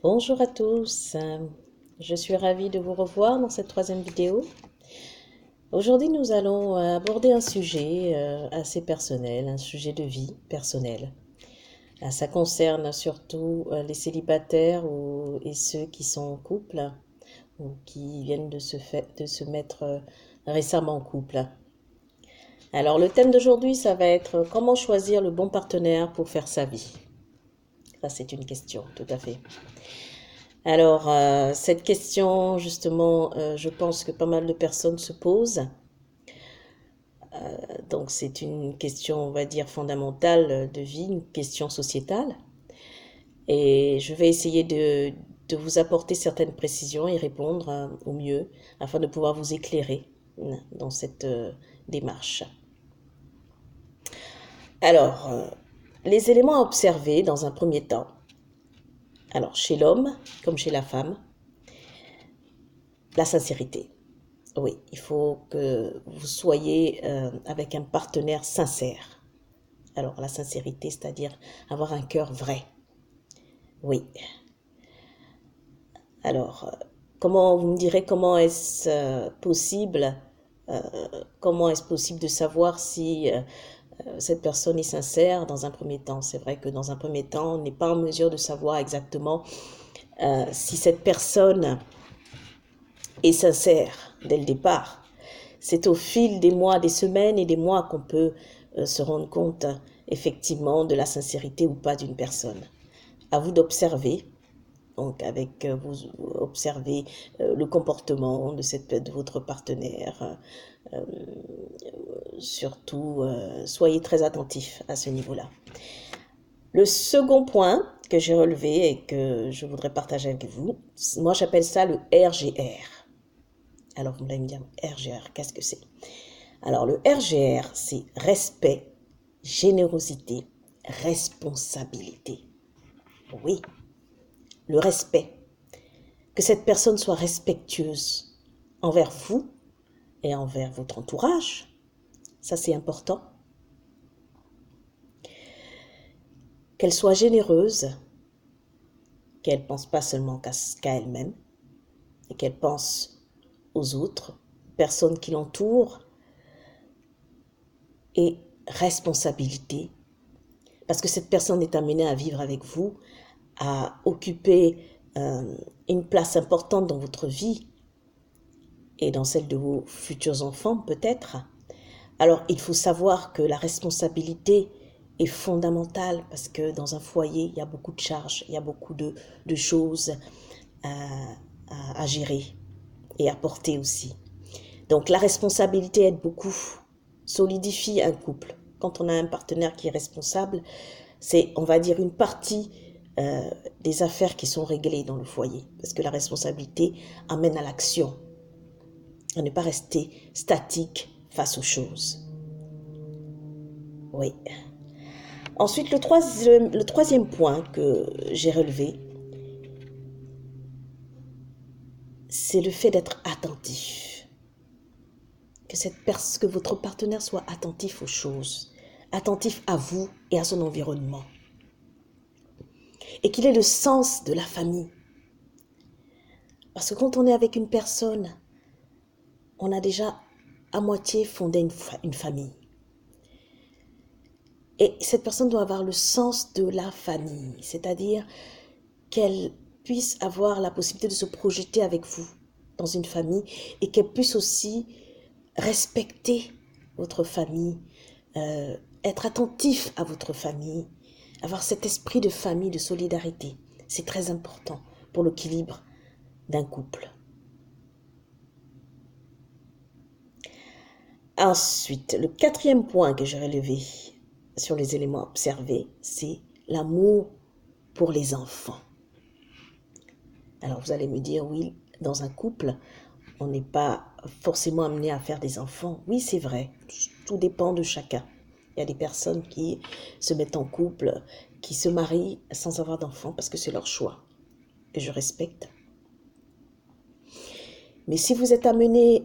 Bonjour à tous, je suis ravie de vous revoir dans cette troisième vidéo. Aujourd'hui, nous allons aborder un sujet assez personnel, un sujet de vie personnelle. Ça concerne surtout les célibataires et ceux qui sont en couple ou qui viennent de se mettre récemment en couple. Alors, le thème d'aujourd'hui, ça va être comment choisir le bon partenaire pour faire sa vie. Ça, c'est une question, tout à fait. Alors, cette question, justement, je pense que pas mal de personnes se posent. Donc, c'est une question, on va dire, fondamentale de vie, une question sociétale. Et je vais essayer de vous apporter certaines précisions et répondre au mieux afin de pouvoir vous éclairer dans cette démarche. Alors, les éléments à observer dans un premier temps. Alors, chez l'homme comme chez la femme, la sincérité. Oui, il faut que vous soyez avec un partenaire sincère. Alors, la sincérité, c'est-à-dire avoir un cœur vrai. Oui. Alors, comment vous me direz comment est-ce possible comment est-ce possible de savoir si cette personne est sincère dans un premier temps? C'est vrai que dans un premier temps, on n'est pas en mesure de savoir exactement si cette personne est sincère dès le départ. C'est au fil des mois, des semaines et des mois qu'on peut se rendre compte effectivement de la sincérité ou pas d'une personne. À vous d'observer, donc avec vous observez le comportement de votre partenaire. Euh, Surtout, soyez très attentifs à ce niveau-là. Le second point que j'ai relevé et que je voudrais partager avec vous, moi j'appelle ça le RGR. Alors vous allez me dire, RGR, qu'est-ce que c'est? Alors le RGR, c'est respect, générosité, responsabilité. Oui, le respect. Que cette personne soit respectueuse envers vous et envers votre entourage. Ça, c'est important. Qu'elle soit généreuse, qu'elle ne pense pas seulement qu'à elle-même, et qu'elle pense aux autres, personnes qui l'entourent, et responsabilité. Parce que cette personne est amenée à vivre avec vous, à occuper une place importante dans votre vie et dans celle de vos futurs enfants peut-être. Alors il faut savoir que la responsabilité est fondamentale parce que dans un foyer, il y a beaucoup de charges, il y a beaucoup de choses à gérer et à porter aussi. Donc la responsabilité aide beaucoup, solidifie un couple. Quand on a un partenaire qui est responsable, c'est, on va dire, une partie des affaires qui sont réglées dans le foyer. Parce que la responsabilité amène à l'action, à ne pas rester statique face aux choses. Oui. Ensuite, le troisième point que j'ai relevé, c'est le fait d'être attentif. Que votre partenaire soit attentif aux choses, attentif à vous et à son environnement. Et qu'il ait le sens de la famille. Parce que quand on est avec une personne, on a déjà à moitié fondé une famille. Et cette personne doit avoir le sens de la famille, c'est-à-dire qu'elle puisse avoir la possibilité de se projeter avec vous dans une famille et qu'elle puisse aussi respecter votre famille, être attentif à votre famille, avoir cet esprit de famille, de solidarité. C'est très important pour l'équilibre d'un couple. Ensuite, le quatrième point que j'ai relevé sur les éléments observés, c'est l'amour pour les enfants. Alors vous allez me dire, oui, dans un couple, on n'est pas forcément amené à faire des enfants. Oui, c'est vrai, tout dépend de chacun. Il y a des personnes qui se mettent en couple, qui se marient sans avoir d'enfants parce que c'est leur choix, que je respecte. Mais si vous êtes amené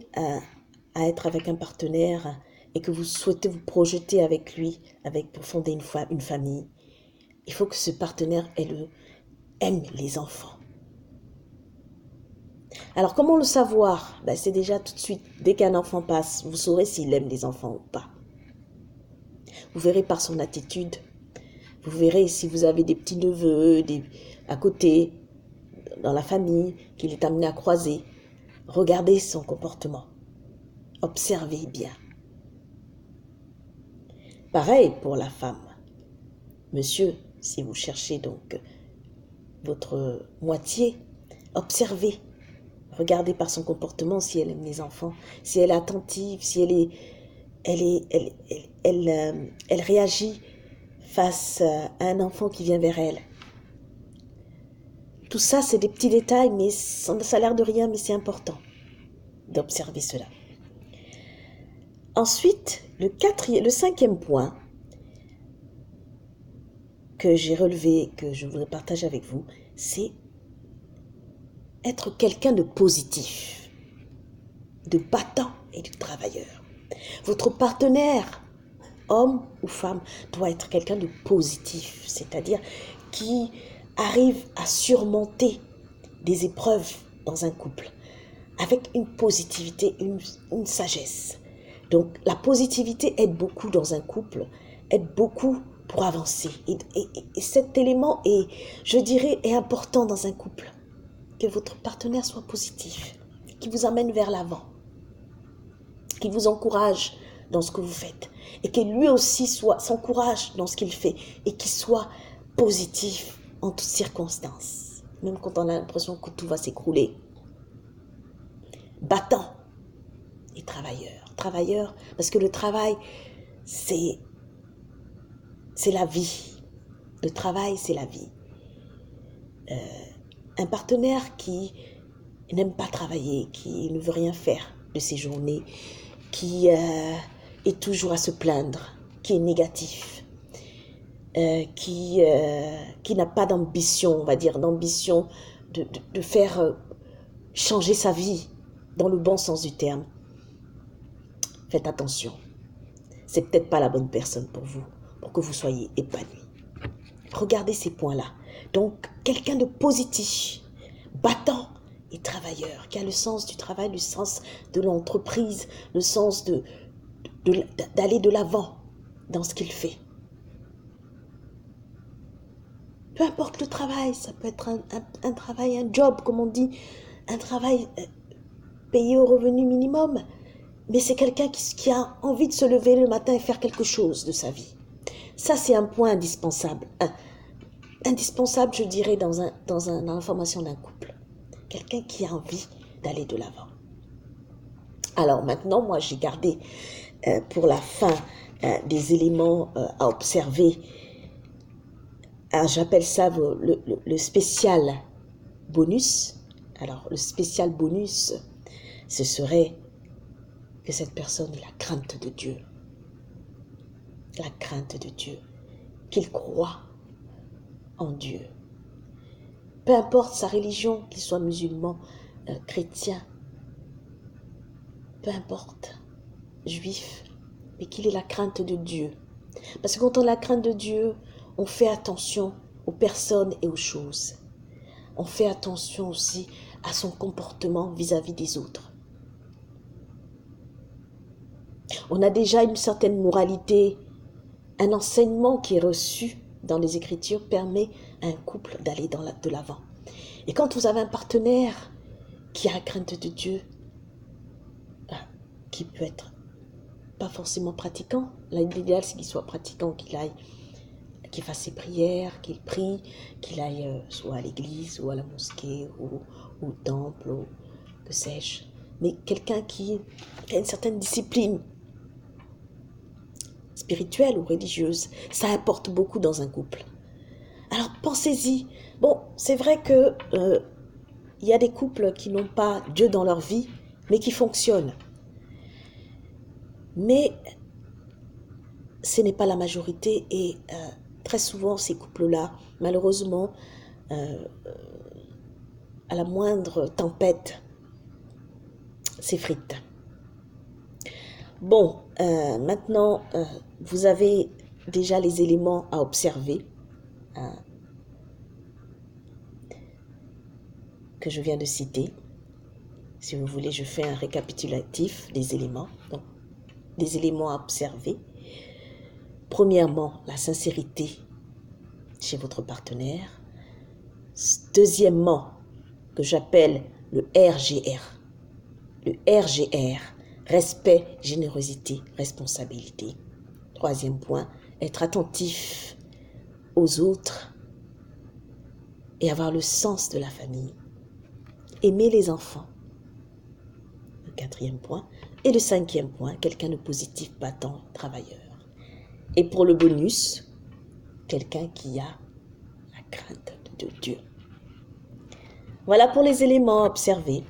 à être avec un partenaire et que vous souhaitez vous projeter avec lui, pour fonder une famille, il faut que ce partenaire aime les enfants. Alors, comment le savoir? Ben, c'est déjà tout de suite, dès qu'un enfant passe, vous saurez s'il aime les enfants ou pas. Vous verrez par son attitude. Vous verrez si vous avez des petits-neveux à côté, dans la famille, qu'il est amené à croiser. Regardez son comportement. Observez bien. Pareil pour la femme. Monsieur, si vous cherchez donc votre moitié, observez. Regardez par son comportement si elle aime les enfants, si elle est attentive, si elle réagit face à un enfant qui vient vers elle. Tout ça, c'est des petits détails, mais ça a l'air de rien, mais c'est important d'observer cela. Ensuite, le cinquième point que j'ai relevé, que je voudrais partager avec vous, c'est être quelqu'un de positif, de battant et de travailleur. Votre partenaire, homme ou femme, doit être quelqu'un de positif, c'est-à-dire qui arrive à surmonter des épreuves dans un couple avec une positivité, une sagesse. Donc la positivité aide beaucoup dans un couple, aide beaucoup pour avancer. Et cet élément est, je dirais, est important dans un couple. Que votre partenaire soit positif, qui vous amène vers l'avant, qui vous encourage dans ce que vous faites et que lui aussi s'encourage dans ce qu'il fait et qu'il soit positif en toutes circonstances, même quand on a l'impression que tout va s'écrouler. Battant et travailleur. Travailleur, parce que le travail, c'est la vie. Le travail, c'est la vie. Un partenaire qui n'aime pas travailler, qui ne veut rien faire de ses journées, qui est toujours à se plaindre, qui est négatif, qui n'a pas d'ambition, on va dire, d'ambition de faire changer sa vie dans le bon sens du terme. Faites attention. C'est peut-être pas la bonne personne pour vous, pour que vous soyez épanoui. Regardez ces points-là. Donc, quelqu'un de positif, battant et travailleur, qui a le sens du travail, le sens de l'entreprise, le sens d'aller de l'avant dans ce qu'il fait. Peu importe le travail, ça peut être un travail, un job, comme on dit, un travail payé au revenu minimum, mais c'est quelqu'un qui a envie de se lever le matin et faire quelque chose de sa vie. Ça, c'est un point indispensable. Indispensable, je dirais, dans la formation d'un couple. Quelqu'un qui a envie d'aller de l'avant. Alors maintenant, moi, j'ai gardé pour la fin des éléments à observer. J'appelle ça le spécial bonus. Alors, le spécial bonus, ce serait que cette personne ait la crainte de Dieu. La crainte de Dieu. Qu'il croit en Dieu. Peu importe sa religion, qu'il soit musulman, chrétien, peu importe, juif, mais qu'il ait la crainte de Dieu. Parce que quand on a la crainte de Dieu, on fait attention aux personnes et aux choses. On fait attention aussi à son comportement vis-à-vis des autres. On a déjà une certaine moralité, un enseignement qui est reçu dans les Écritures permet à un couple d'aller de l'avant. Et quand vous avez un partenaire qui a la crainte de Dieu, qui peut être pas forcément pratiquant, l'idéal c'est qu'il soit pratiquant, qu'il fasse ses prières, qu'il prie, qu'il aille soit à l'église ou à la mosquée ou au temple ou que sais-je. Mais quelqu'un qui a une certaine discipline spirituelle ou religieuse, ça apporte beaucoup dans un couple. Alors pensez-y. Bon, c'est vrai que il y a des couples qui n'ont pas Dieu dans leur vie, mais qui fonctionnent. Mais ce n'est pas la majorité et très souvent ces couples-là, malheureusement, à la moindre tempête, s'effritent. Bon, maintenant, vous avez déjà les éléments à observer que je viens de citer. Si vous voulez, je fais un récapitulatif des éléments. Donc, des éléments à observer. Premièrement, la sincérité chez votre partenaire. Deuxièmement, que j'appelle le RGR. Le RGR, respect, générosité, responsabilité. Troisième point, être attentif aux autres et avoir le sens de la famille. Aimer les enfants. Le quatrième point. Et le cinquième point, quelqu'un de positif, battant, travailleur. Et pour le bonus, quelqu'un qui a la crainte de Dieu. Voilà pour les éléments observés.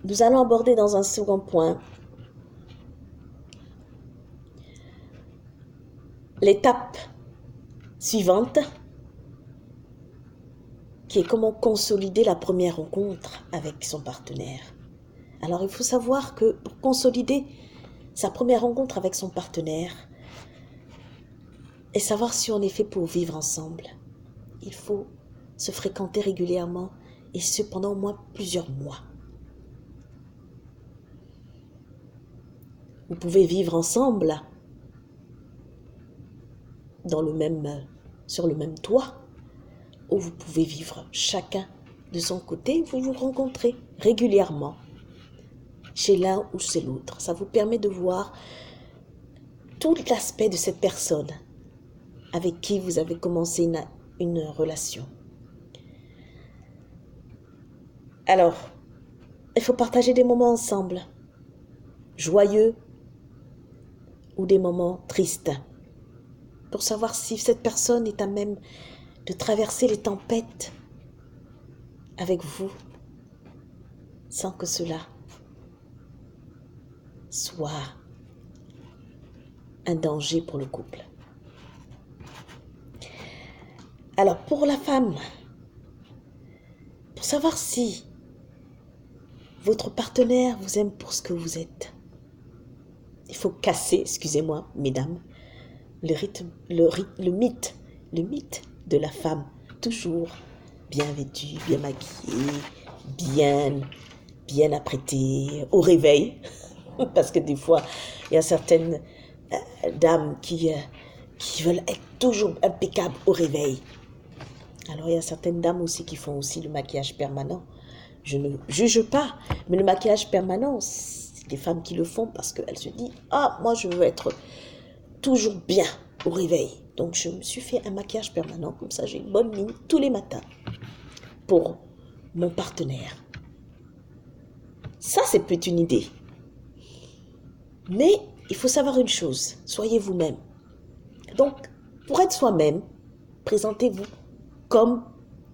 Nous allons aborder dans un second point l'étape suivante, qui est comment consolider la première rencontre avec son partenaire. Alors, il faut savoir que pour consolider sa première rencontre avec son partenaire et savoir si on est fait pour vivre ensemble, il faut se fréquenter régulièrement et ce pendant au moins plusieurs mois. Vous pouvez vivre ensemble sur le même toit, ou vous pouvez vivre chacun de son côté, vous vous rencontrez régulièrement chez l'un ou chez l'autre. Ça vous permet de voir tout l'aspect de cette personne avec qui vous avez commencé une relation. Alors, il faut partager des moments ensemble, joyeux ou des moments tristes, pour savoir si cette personne est à même de traverser les tempêtes avec vous, sans que cela soit un danger pour le couple. Alors, pour la femme, pour savoir si votre partenaire vous aime pour ce que vous êtes, il faut casser, excusez-moi, mesdames, le mythe de la femme toujours bien vêtue, bien maquillée, bien apprêtée au réveil, parce que des fois, il y a certaines dames qui veulent être toujours impeccables au réveil. Alors, il y a certaines dames aussi qui font aussi le maquillage permanent. Je ne juge pas, mais le maquillage permanent, c'est des femmes qui le font parce qu'elles se disent « Ah, moi, je veux être toujours bien au réveil. » Donc, je me suis fait un maquillage permanent. Comme ça, j'ai une bonne ligne tous les matins pour mon partenaire. Ça, c'est peut-être une idée. Mais il faut savoir une chose. Soyez vous-même. Donc, pour être soi-même, présentez-vous comme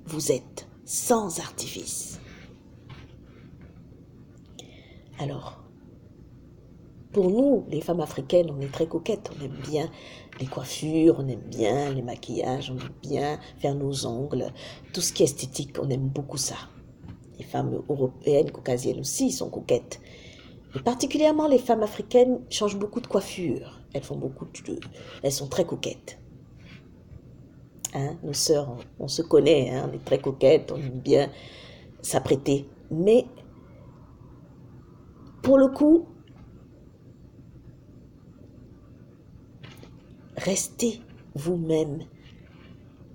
vous êtes, sans artifice. Alors, pour nous, les femmes africaines, on est très coquettes. On aime bien les coiffures, on aime bien les maquillages, on aime bien faire nos ongles. Tout ce qui est esthétique, on aime beaucoup ça. Les femmes européennes, caucasiennes aussi sont coquettes. Et particulièrement les femmes africaines changent beaucoup de coiffure. Elles sont très coquettes. Hein, nos sœurs, on se connaît, hein, on est très coquettes, on aime bien s'apprêter. Mais pour le coup, restez vous-même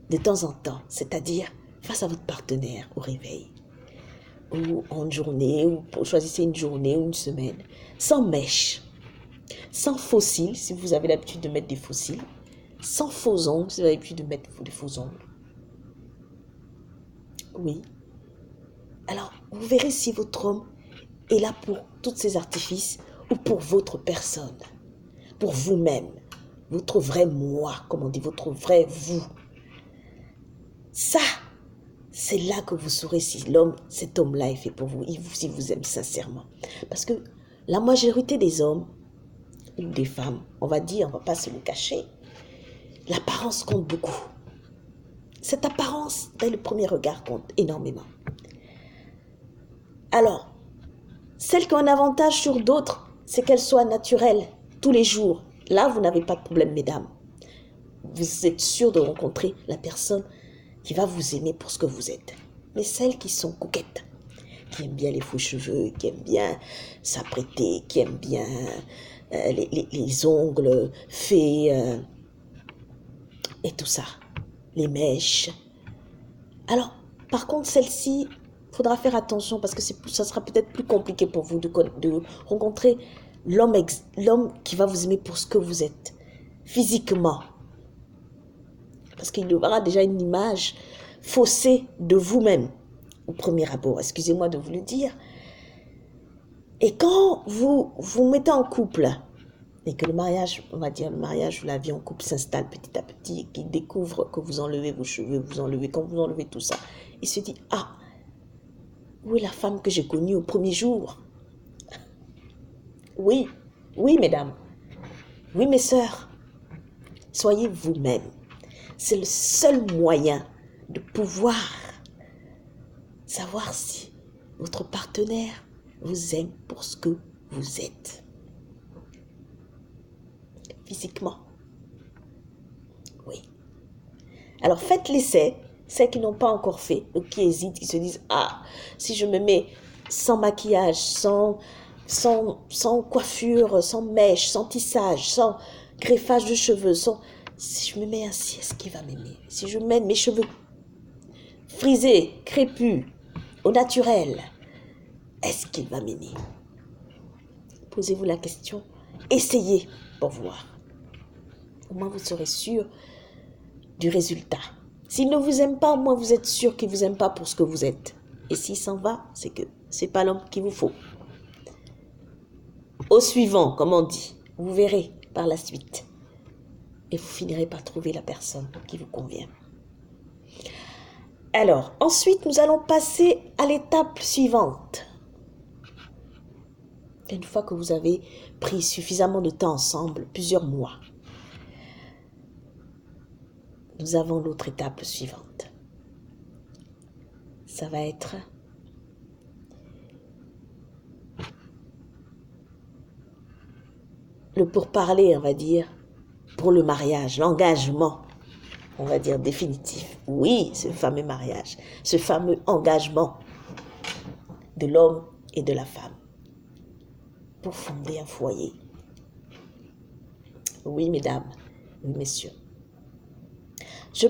de temps en temps, c'est-à-dire face à votre partenaire au réveil, ou en journée, ou choisissez une journée ou une semaine, sans mèche, sans faux cils, si vous avez l'habitude de mettre des faux cils, sans faux ongles, si vous avez l'habitude de mettre des faux ongles. Oui. Alors, vous verrez si votre homme est là pour tous ces artifices ou pour votre personne, pour vous-même, votre vrai moi, comme on dit, votre vrai vous. Ça, c'est là que vous saurez si cet homme-là est fait pour vous, si vous aime sincèrement. Parce que la majorité des hommes ou des femmes, on va pas se le cacher, l'apparence compte beaucoup. Cette apparence, dès le premier regard, compte énormément. Alors, celle qui a un avantage sur d'autres, c'est qu'elle soit naturelle tous les jours. Là, vous n'avez pas de problème, mesdames. Vous êtes sûr de rencontrer la personne qui va vous aimer pour ce que vous êtes. mais celles qui sont coquettes, qui aiment bien les faux cheveux, qui aiment bien s'apprêter, qui aiment bien les ongles faits et tout ça, les mèches. Alors, par contre, celle-ci, il faudra faire attention parce que ça sera peut-être plus compliqué pour vous de rencontrer l'homme qui va vous aimer pour ce que vous êtes, physiquement. Parce qu'il aura déjà une image faussée de vous-même, au premier abord, excusez-moi de vous le dire. Et quand vous vous mettez en couple, et que le mariage, on va dire le mariage ou la vie en couple s'installe petit à petit, qu'il découvre que vous enlevez vos cheveux, quand vous enlevez tout ça, il se dit, ah, où est la femme que j'ai connue au premier jour? Oui, oui mesdames, oui mes sœurs, soyez vous-même. C'est le seul moyen de pouvoir savoir si votre partenaire vous aime pour ce que vous êtes. Physiquement. Oui. Alors faites l'essai, celles qui n'ont pas encore fait, ou qui hésitent, qui se disent, ah, si je me mets sans maquillage, sans coiffure, sans mèche, sans tissage, sans greffage de cheveux, si je me mets ainsi, est-ce qu'il va m'aimer? Si je mets mes cheveux frisés, crépus, au naturel, est-ce qu'il va m'aimer? Posez-vous la question, essayez pour voir. Au moins vous serez sûr du résultat. S'il ne vous aime pas, au moins vous êtes sûr qu'il ne vous aime pas pour ce que vous êtes. Et s'il s'en va, c'est que ce n'est pas l'homme qu'il vous faut. Au suivant, comme on dit, vous verrez par la suite. Et vous finirez par trouver la personne qui vous convient. Alors, ensuite, nous allons passer à l'étape suivante. Une fois que vous avez pris suffisamment de temps ensemble, plusieurs mois, nous avons l'autre étape suivante. Ça va être le pourparler, on va dire, pour le mariage, l'engagement, on va dire définitif. Oui, ce fameux mariage, ce fameux engagement de l'homme et de la femme pour fonder un foyer. Oui, mesdames, oui, messieurs. Je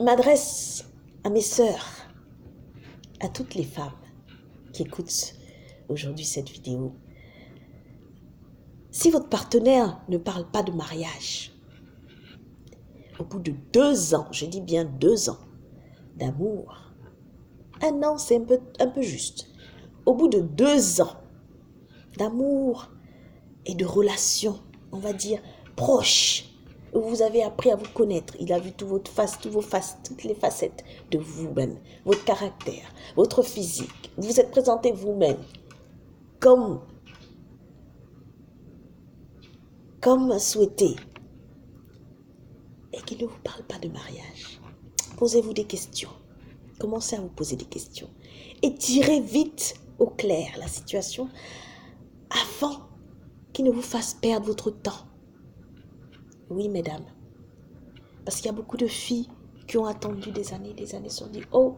m'adresse à mes sœurs, à toutes les femmes qui écoutent aujourd'hui cette vidéo. Si votre partenaire ne parle pas de mariage, au bout de 2 ans, je dis bien 2 ans d'amour, 1 an c'est un peu juste. Au bout de 2 ans d'amour et de relations, on va dire, proches, où vous avez appris à vous connaître, il a vu toutes les facettes de vous-même, votre caractère, votre physique, vous vous êtes présenté vous-même comme souhaité, et qu'il ne vous parle pas de mariage. Posez-vous des questions. Commencez à vous poser des questions. Et tirez vite au clair la situation avant qu'il ne vous fasse perdre votre temps. Oui, mesdames. Parce qu'il y a beaucoup de filles qui ont attendu des années, se sont dit, oh,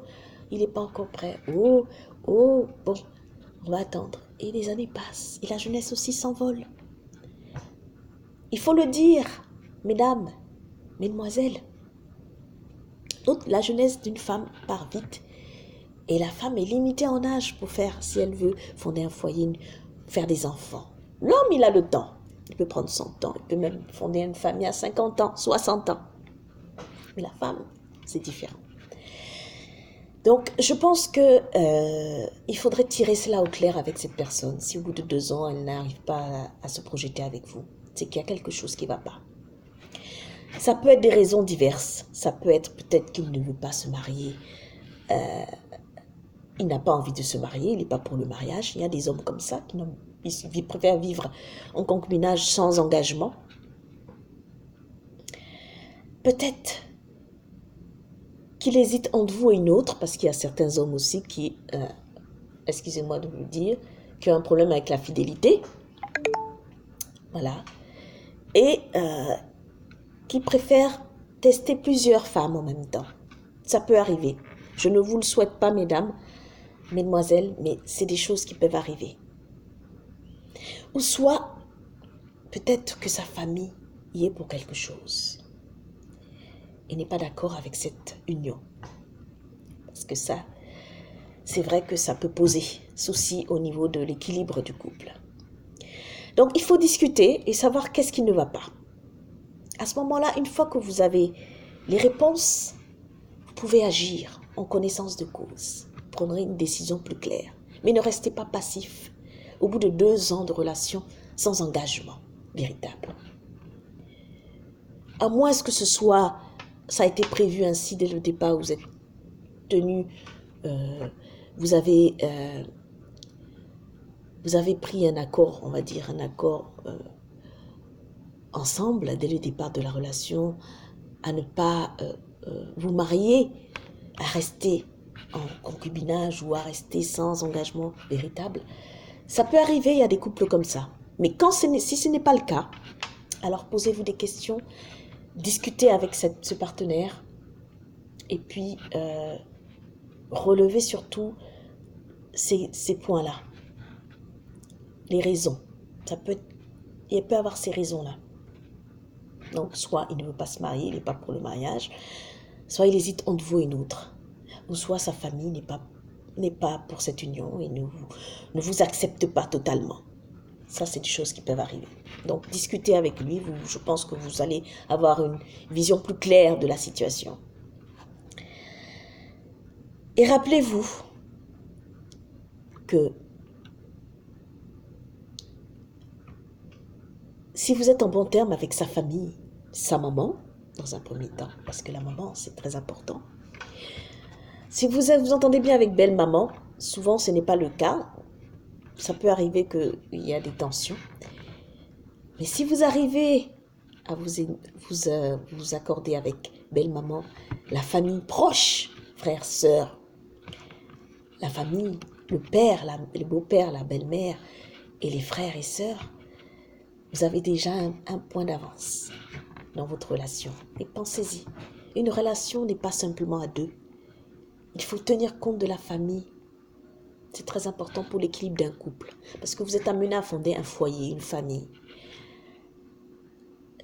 il n'est pas encore prêt. Oh, bon, on va attendre. Et les années passent. Et la jeunesse aussi s'envole. Il faut le dire, mesdames, mesdemoiselles. La jeunesse d'une femme part vite. Et la femme est limitée en âge pour faire, si elle veut, fonder un foyer, faire des enfants. L'homme, il a le temps. Il peut prendre son temps. Il peut même fonder une famille à 50 ans, 60 ans. Mais la femme, c'est différent. Donc, je pense que il faudrait tirer cela au clair avec cette personne. Si au bout de 2 ans, elle n'arrive pas à se projeter avec vous, c'est qu'il y a quelque chose qui ne va pas. Ça peut être des raisons diverses. Ça peut être peut-être qu'il ne veut pas se marier. Il n'a pas envie de se marier. Il n'est pas pour le mariage. Il y a des hommes comme ça qui préfèrent vivre en concubinage sans engagement. Peut-être qu'il hésite entre vous et une autre, parce qu'il y a certains hommes aussi qui, excusez-moi de vous le dire, qui ont un problème avec la fidélité. Voilà. Et qui préfèrent tester plusieurs femmes en même temps. Ça peut arriver. Je ne vous le souhaite pas, mesdames, mesdemoiselles, mais c'est des choses qui peuvent arriver. Ou soit, peut-être que sa famille y est pour quelque chose et n'est pas d'accord avec cette union. Parce que ça, c'est vrai que ça peut poser souci au niveau de l'équilibre du couple. Donc, il faut discuter et savoir qu'est-ce qui ne va pas. À ce moment-là, une fois que vous avez les réponses, vous pouvez agir en connaissance de cause. Vous prendrez une décision plus claire. Mais ne restez pas passif au bout de 2 ans de relation sans engagement véritable. À moins que ça a été prévu ainsi dès le départ, vous êtes tenu, vous avez pris un accord, on va dire, un accord ensemble dès le départ de la relation, à ne pas vous marier, à rester en concubinage ou à rester sans engagement véritable. Ça peut arriver, il y a des couples comme ça. Mais si ce n'est pas le cas, alors posez-vous des questions, discutez avec ce partenaire et puis relevez surtout ces points-là. Les raisons. Il peut avoir ces raisons-là. Donc, soit il ne veut pas se marier, il n'est pas pour le mariage, soit il hésite entre vous et une autre, ou soit sa famille n'est pas pour cette union et ne vous accepte pas totalement. Ça, c'est des choses qui peuvent arriver. Donc, discutez avec lui, je pense que vous allez avoir une vision plus claire de la situation. Et rappelez-vous que si vous êtes en bon terme avec sa famille, sa maman, dans un premier temps, parce que la maman, c'est très important. Si vous vous entendez bien avec belle-maman, souvent ce n'est pas le cas. Ça peut arriver qu'il y a des tensions. Mais si vous arrivez à vous accorder avec belle-maman, la famille proche, frères, sœurs, la famille, le père, le beau-père, la belle-mère et les frères et sœurs, vous avez déjà un point d'avance dans votre relation. Et pensez-y, une relation n'est pas simplement à deux. Il faut tenir compte de la famille. C'est très important pour l'équilibre d'un couple. Parce que vous êtes amené à fonder un foyer, une famille.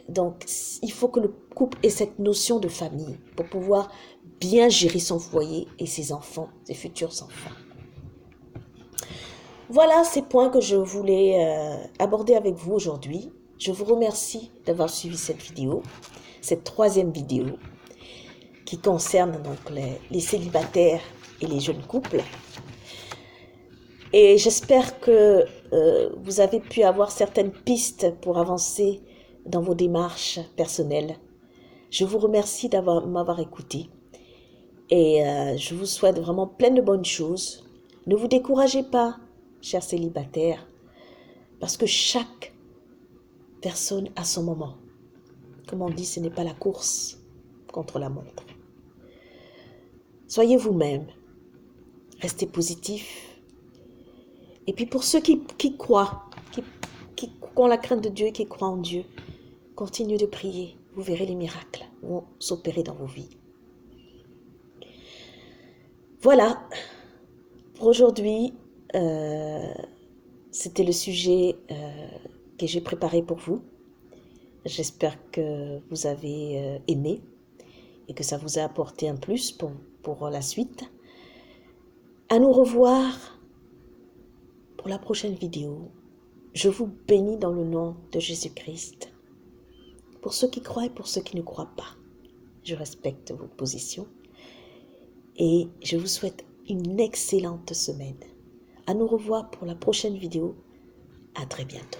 Donc, il faut que le couple ait cette notion de famille pour pouvoir bien gérer son foyer et ses enfants, ses futurs enfants. Voilà ces points que je voulais aborder avec vous aujourd'hui. Je vous remercie d'avoir suivi cette vidéo, cette 3e vidéo qui concerne donc les célibataires et les jeunes couples. Et j'espère que vous avez pu avoir certaines pistes pour avancer dans vos démarches personnelles. Je vous remercie m'avoir écouté et je vous souhaite vraiment plein de bonnes choses. Ne vous découragez pas, chers célibataires, parce que chaque personne a son moment. Comme on dit, ce n'est pas la course contre la montre. Soyez vous-même, restez positif. Et puis pour ceux qui croient, qui ont la crainte de Dieu et qui croient en Dieu, continuez de prier. Vous verrez les miracles vont s'opérer dans vos vies. Voilà, pour aujourd'hui, c'était le sujet que j'ai préparé pour vous. J'espère que vous avez aimé et que ça vous a apporté un plus pour la suite. À nous revoir pour la prochaine vidéo. Je vous bénis dans le nom de Jésus-Christ. Pour ceux qui croient et pour ceux qui ne croient pas, je respecte vos positions et je vous souhaite une excellente semaine. À nous revoir pour la prochaine vidéo. À très bientôt.